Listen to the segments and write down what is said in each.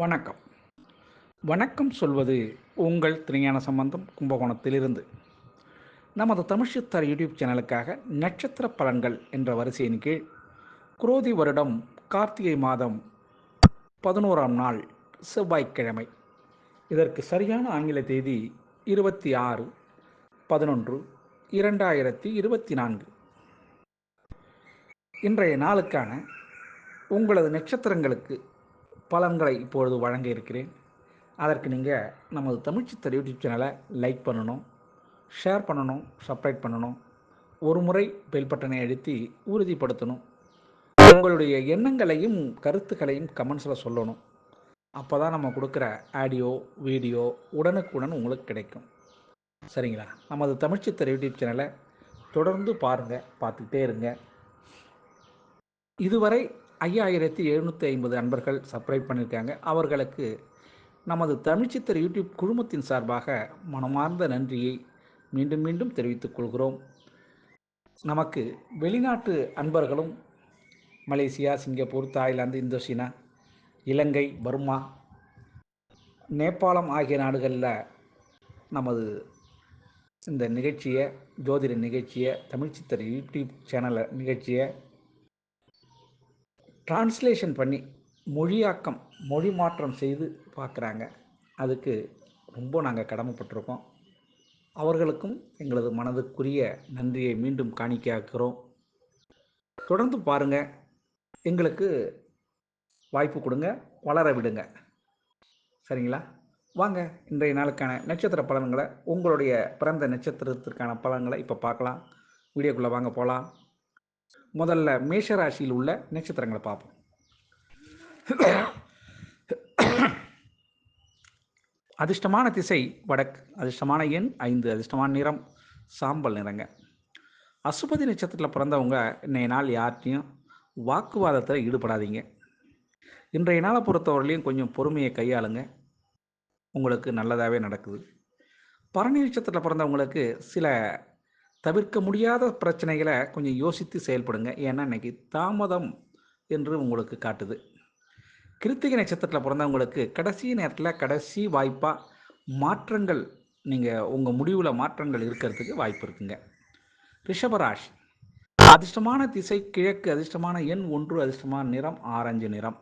வணக்கம். வணக்கம் சொல்வது உங்கள் திருஞான சம்பந்தம் கும்பகோணத்திலிருந்து. நமது தமிழ் சித்தர் யூடியூப் சேனலுக்காக நட்சத்திர பலன்கள் என்ற வரிசையின் கீழ் குரோதி வருடம் கார்த்திகை மாதம் 11ஆம் நாள் செவ்வாய்க்கிழமை, இதற்கு சரியான ஆங்கில தேதி 26/11/2024. இன்றைய நாளுக்கான உங்களது நட்சத்திரங்களுக்கு பலன்களை இப்பொழுது வழங்க இருக்கிறேன். அதற்கு நீங்கள் நமது தமிழ் சித்தர் யூடியூப் சேனலை லைக் பண்ணணும், ஷேர் பண்ணணும், சப்ஸ்கிரைப் பண்ணணும், ஒரு முறை பெல் பட்டனை அழுத்தி உறுதிப்படுத்தணும். உங்களுடைய எண்ணங்களையும் கருத்துக்களையும் கமெண்ட்ஸில் சொல்லணும். அப்போ தான் நம்ம கொடுக்குற ஆடியோ வீடியோ உடனுக்குடன் உங்களுக்கு கிடைக்கும். சரிங்களா? நமது தமிழ் சித்தர் யூடியூப் சேனலை தொடர்ந்து பாருங்கள், பார்த்துக்கிட்டே இருங்க. இதுவரை 5750 அன்பர்கள் சப்ஸ்கிரைப் பண்ணியிருக்காங்க. அவர்களுக்கு நமது தமிழ் சித்தர் யூடியூப் குழுமத்தின் சார்பாக மனமார்ந்த நன்றியை மீண்டும் மீண்டும் தெரிவித்துக் கொள்கிறோம். நமக்கு வெளிநாட்டு அன்பர்களும் மலேசியா, சிங்கப்பூர், தாய்லாந்து, இந்தோசீனா, இலங்கை, பர்மா, நேபாளம் ஆகிய நாடுகளில் நமது இந்த நிகழ்ச்சியை, ஜோதிட நிகழ்ச்சியை, தமிழ் சித்தர் யூடியூப் சேனலை நிகழ்ச்சியை டிரான்ஸ்லேஷன் பண்ணி மொழி மாற்றம் செய்து பார்க்குறாங்க. அதுக்கு ரொம்ப நாங்கள் கடமைப்பட்டிருக்கோம். அவர்களுக்கும் எங்களது மனதுக்குரிய நன்றியை மீண்டும் காணிக்கையாக்குறோம். தொடர்ந்து பாருங்கள், எங்களுக்கு வாய்ப்பு கொடுங்க, வளர விடுங்க. சரிங்களா? வாங்க இன்றைய நாளுக்கான நட்சத்திர பலன்களை, உங்களுடைய பிறந்த நட்சத்திரத்திற்கான பலன்களை இப்போ பார்க்கலாம். வீடியோக்குள்ளே வாங்க போகலாம். முதல்ல மேஷராசியில் உள்ள நட்சத்திரங்களை பார்ப்போம். அதிர்ஷ்டமான திசை வடக்கு, அதிர்ஷ்டமான எண் 5, அதிர்ஷ்டமான நிறம் சாம்பல் நிறங்க. அசுபதி நட்சத்திரத்தில் பிறந்தவங்க இன்றைய நாள் யார்ட்டையும் வாக்குவாதத்தில் ஈடுபடாதீங்க. இன்றைய நாளை பொறுத்தவரையிலையும் கொஞ்சம் பொறுமையை கையாளுங்க, உங்களுக்கு நல்லதாகவே நடக்குது. பரணி நட்சத்திரத்தில் பிறந்தவங்களுக்கு சில தவிர்க்க முடியாத பிரச்சனைகளை கொஞ்சம் யோசித்து செயல்படுங்க. ஏன்னா இன்றைக்கி தாமதம் என்று உங்களுக்கு காட்டுது. கிருத்திகை நட்சத்திரத்தில் பிறந்தவங்களுக்கு கடைசி நேரத்தில் கடைசி வாய்ப்பாக மாற்றங்கள், நீங்கள் உங்கள் முடிவில் மாற்றங்கள் இருக்கிறதுக்கு வாய்ப்பு இருக்குங்க. ரிஷபராசி, அதிர்ஷ்டமான திசை கிழக்கு, அதிர்ஷ்டமான எண் 1, அதிர்ஷ்டமான நிறம் ஆரஞ்சு நிறம்.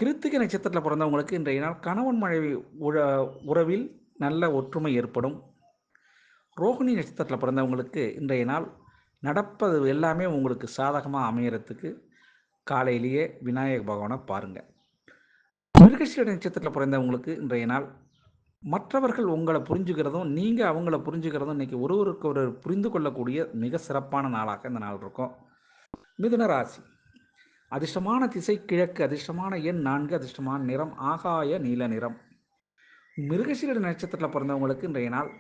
கிருத்திகை நட்சத்திரத்தில் பிறந்தவங்களுக்கு இன்றைய நாள் கணவன் மனைவி உறவில் நல்ல ஒற்றுமை ஏற்படும். ரோகிணி நட்சத்திரத்தில் பிறந்தவங்களுக்கு இன்றைய நாள் நடப்பது எல்லாமே உங்களுக்கு சாதகமாக அமையறதுக்கு காலையிலேயே விநாயக பகவானை பாருங்கள். மிருகசீரிட நட்சத்திரத்தில் பிறந்தவங்களுக்கு இன்றைய நாள் மற்றவர்கள் உங்களை புரிஞ்சுக்கிறதும் நீங்கள் அவங்கள புரிஞ்சுக்கிறதும் இன்றைக்கி ஒருவருக்கு ஒரு புரிந்து கொள்ளக்கூடிய மிக சிறப்பான நாளாக இந்த நாள் இருக்கும். மிதுன ராசி, அதிர்ஷ்டமான திசை கிழக்கு, அதிர்ஷ்டமான எண் 4, அதிர்ஷ்டமான நிறம் ஆகாய நீல நிறம். மிருகசீரிட நட்சத்திரத்தில் பிறந்தவங்களுக்கு இன்றைய நாள்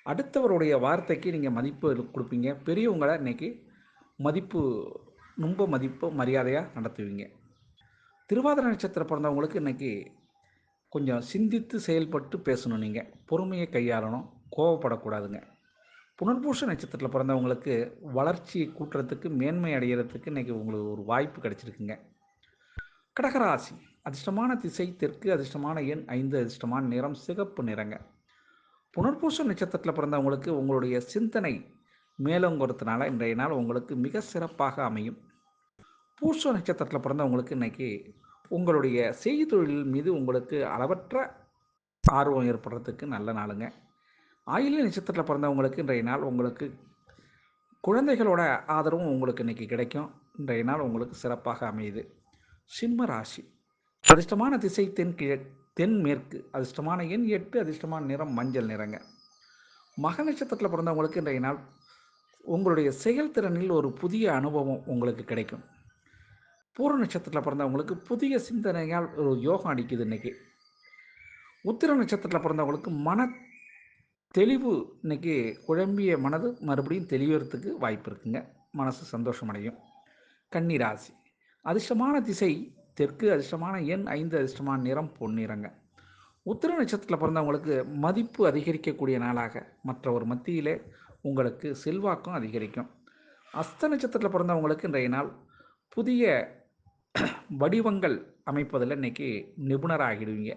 அடுத்தவருடைய வார்த்தைக்கு நீங்கள் மதிப்பு கொடுப்பீங்க. பெரியவங்களை இன்றைக்கி ரொம்ப மரியாதையாக நடத்துவீங்க. திருவாதிரை நட்சத்திரம் பிறந்தவங்களுக்கு இன்றைக்கி கொஞ்சம் சிந்தித்து செயல்பட்டு பேசணும். நீங்கள் பொறுமையை கையாளணும், கோவப்படக்கூடாதுங்க. புனர்பூச நட்சத்திரத்தில் பிறந்தவங்களுக்கு வளர்ச்சியை கூட்டுறதுக்கு, மேன்மை அடைகிறதுக்கு இன்றைக்கி உங்களுக்கு ஒரு வாய்ப்பு கிடச்சிருக்குங்க. கடகராசி, அதிர்ஷ்டமான திசை தெற்கு, அதிர்ஷ்டமான எண் 5, அதிர்ஷ்டமான நிறம் சிகப்பு நிறங்க. புனர்பூச நட்சத்திரத்தில் பிறந்தவங்களுக்கு உங்களுடைய சிந்தனை மேலோங்கிறதுனால இன்றைய நாள் உங்களுக்கு மிக சிறப்பாக அமையும். பூச நட்சத்திரத்தில் பிறந்தவங்களுக்கு இன்றைக்கி உங்களுடைய செய்தொழில் மீது உங்களுக்கு அளவற்ற ஆர்வம் ஏற்படுறதுக்கு நல்ல நாளுங்க. ஆயில்ய நட்சத்திரத்தில் பிறந்தவங்களுக்கு இன்றைய நாள் உங்களுக்கு குழந்தைகளோட ஆதரவும் உங்களுக்கு இன்றைக்கி கிடைக்கும். இன்றைய நாள் உங்களுக்கு சிறப்பாக அமையுது. சிம்ம ராசி, அதிர்ஷ்டமான திசை தென்மேற்கு, அதிர்ஷ்டமான எண் 8, அதிர்ஷ்டமான நிறம் மஞ்சள் நிறங்க. மக நட்சத்திரத்தில் பிறந்தவங்களுக்கு இன்றைய நாள் உங்களுடைய செயல்திறனில் ஒரு புதிய அனுபவம் உங்களுக்கு கிடைக்கும். பூர நட்சத்திரத்தில் பிறந்தவங்களுக்கு புதிய சிந்தனையால் ஒரு யோகம் அடிக்குது இன்றைக்கி. உத்திர நட்சத்திரத்தில் பிறந்தவங்களுக்கு மன தெளிவு, இன்றைக்கி குழம்பிய மனது மறுபடியும் தெளிவறதுக்கு வாய்ப்பு இருக்குங்க. மனசு சந்தோஷமடையும். கன்னி ராசி, அதிர்ஷ்டமான திசை தெற்கு, அதிர்ஷ்டமான எண் 5, அதிர்ஷ்டமான நிறம் பொன்னிறங்க. உத்திர நட்சத்திரத்தில் பிறந்தவங்களுக்கு மதிப்பு அதிகரிக்கக்கூடிய நாளாக மற்றவர் மத்தியிலே உங்களுக்கு செல்வாக்கும் அதிகரிக்கும். அஸ்த நட்சத்திரத்தில் பிறந்தவங்களுக்கு இன்றைய நாள் புதிய வடிவங்கள் அமைப்பதில் இன்றைக்கி நிபுணராகிடுவீங்க.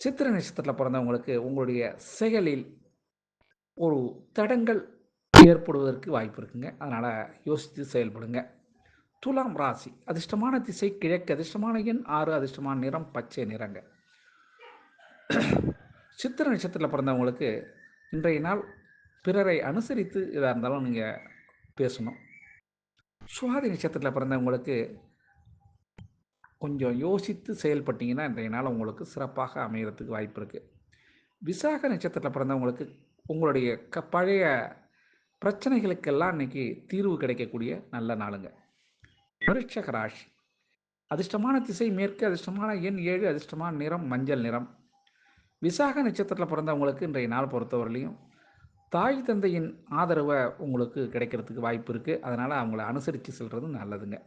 சித்திரை நட்சத்திரத்தில் பிறந்தவங்களுக்கு உங்களுடைய செயலில் ஒரு தடங்கள் ஏற்படுவதற்கு வாய்ப்பு இருக்குங்க. அதனால் யோசித்து செயல்படுங்க. துலாம் ராசி, அதிர்ஷ்டமான திசை கிழக்கு, அதிர்ஷ்டமான எண் 6, அதிர்ஷ்டமான நிறம் பச்சை நிறங்க. சித்திரை நட்சத்திரத்தில் பிறந்தவங்களுக்கு இன்றைய நாள் பிறரை அனுசரித்து எதாக இருந்தாலும் நீங்கள் பேசணும். சுவாதி நட்சத்திரத்தில் பிறந்தவங்களுக்கு கொஞ்சம் யோசித்து செயல்பட்டீங்கன்னா இன்றைய நாள் உங்களுக்கு சிறப்பாக அமைகிறதுக்கு வாய்ப்பு இருக்குது. விசாக நட்சத்திரத்தில் பிறந்தவங்களுக்கு உங்களுடைய பழைய பிரச்சனைகளுக்கெல்லாம் இன்றைக்கி தீர்வு கிடைக்கக்கூடிய நல்ல நாளுங்க. விருச்சிக ராசி, அதிர்ஷ்டமான திசை மேற்கு, அதிர்ஷ்டமான எண் 7, அதிர்ஷ்டமான நிறம் மஞ்சள் நிறம். விசாக நட்சத்திரத்தில் பிறந்தவங்களுக்கு இன்றைய நாள் பொறுத்தவரையிலையும் தாய் தந்தையின் ஆதரவை உங்களுக்கு கிடைக்கிறதுக்கு வாய்ப்பு இருக்குது. அதனால் அவங்கள அனுசரித்து செல்வது நல்லதுங்க.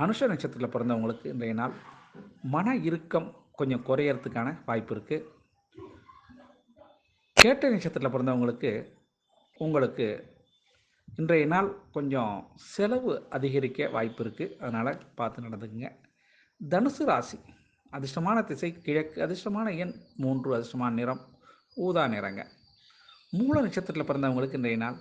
அனுஷ நட்சத்திரத்தில் பிறந்தவங்களுக்கு இன்றைய நாள் மன இறுக்கம் கொஞ்சம் குறையறதுக்கான வாய்ப்பு இருக்குது. கேட்டை நட்சத்திரத்தில் பிறந்தவங்களுக்கு உங்களுக்கு இன்றைய நாள் கொஞ்சம் செலவு அதிகரிக்க வாய்ப்பு இருக்குது. அதனால் பார்த்து நடந்துக்குங்க. தனுசு ராசி, அதிர்ஷ்டமான திசை கிழக்கு, அதிர்ஷ்டமான எண் 3, அதிர்ஷ்டமான நிறம் ஊதா நிறங்க. மூல நட்சத்திரத்தில் பிறந்தவங்களுக்கு இன்றைய நாள்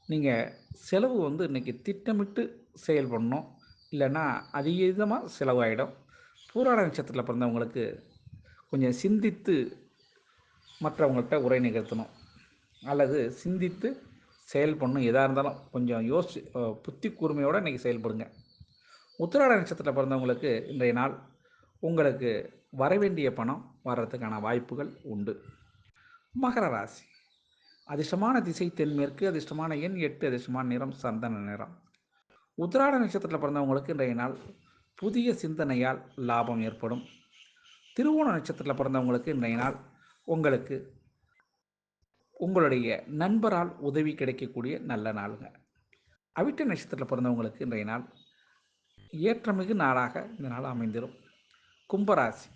நீங்கள் செலவு இன்றைக்கி திட்டமிட்டு செயல்படணும், இல்லைன்னா அதிகமாக செலவாயிடும். பூராட நட்சத்திரத்தில் பிறந்தவங்களுக்கு கொஞ்சம் சிந்தித்து மற்றவங்கள்ட்ட உரை நிகழ்த்தணும், அல்லது சிந்தித்து செயல்படணும். எதாக இருந்தாலும் கொஞ்சம் யோசிச்சு புத்தி கூர்மையோடு இன்றைக்கி செயல்படுங்க. உத்திராட நட்சத்திரத்தில் பிறந்தவங்களுக்கு இன்றைய நாள் உங்களுக்கு வரவேண்டிய பணம் வர்றதுக்கான வாய்ப்புகள் உண்டு. மகர ராசி, அதிர்ஷ்டமான திசை தென்மேற்கு, அதிர்ஷ்டமான எண் 8, அதிர்ஷ்டமான நிறம் சந்தன நிறம். உத்திராட நட்சத்திரத்தில் பிறந்தவங்களுக்கு இன்றைய நாள் புதிய சிந்தனையால் லாபம் ஏற்படும். திருவோண நட்சத்திரத்தில் பிறந்தவங்களுக்கு இன்றைய நாள் உங்களுக்கு உங்களுடைய நண்பரால் உதவி கிடைக்கக்கூடிய நல்ல நாளுங்க. அவிட்ட நட்சத்திரத்தில் பிறந்தவங்களுக்கு இன்றைய நாள் ஏற்றமிகு நாளாக இந்த நாள் அமைந்திடும். கும்பராசி,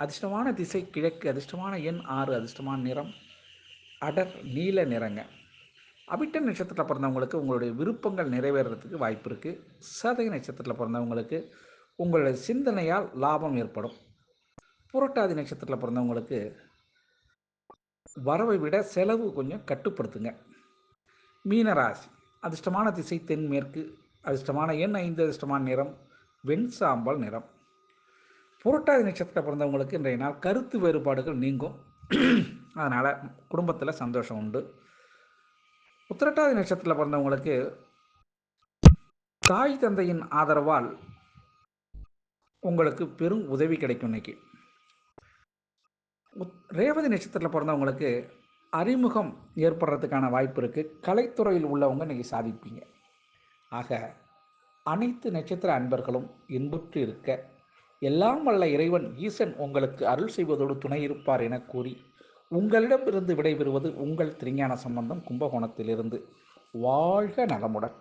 அதிர்ஷ்டமான திசை கிழக்கு, அதிர்ஷ்டமான எண் 6, அதிர்ஷ்டமான நிறம் அடர் நீல நிறங்க. அவிட்ட நட்சத்திரத்தில் பிறந்தவங்களுக்கு உங்களுடைய விருப்பங்கள் நிறைவேறதுக்கு வாய்ப்பு இருக்குது. சதய நட்சத்திரத்தில் பிறந்தவங்களுக்கு உங்களுடைய சிந்தனையால் லாபம் ஏற்படும். புரட்டாதி நட்சத்திரத்தில் பிறந்தவங்களுக்கு வரவை விட செலவு கொஞ்சம் கட்டுப்படுத்துங்க. மீனராசி, அதிர்ஷ்டமான திசை தென்மேற்கு, அதிர்ஷ்டமான எண் 5, அதிர்ஷ்டமான நிறம் வெண்சாம்பல் நிறம். புரட்டாதி நட்சத்திரத்தில் பிறந்தவங்களுக்கு இன்றைய நாள் கருத்து வேறுபாடுகள் நீங்கும், அதனால் குடும்பத்தில் சந்தோஷம் உண்டு. உத்திரட்டாதி நட்சத்திரத்தில் பிறந்தவங்களுக்கு தாய் தந்தையின் ஆதரவால் உங்களுக்கு பெரும் உதவி கிடைக்கும். இன்னைக்கு ரேவதி நட்சத்திரத்தில் பிறந்தவங்களுக்கு அறிமுகம் ஏற்படுறதுக்கான வாய்ப்பு இருக்குது. கலைத்துறையில் உள்ளவங்க இன்றைக்கி சாதிப்பீங்க. ஆக அனைத்து நட்சத்திர அன்பர்களும் இன்புற்று இருக்க எல்லாம் வல்ல இறைவன் ஈசன் உங்களுக்கு அருள் செய்வதோடு துணை இருப்பார் என கூறி உங்களிடமிருந்து விடைபெறுவது உங்கள் திருஞான சம்பந்தம், கும்பகோணத்திலிருந்து. வாழ்க நலமுடன்.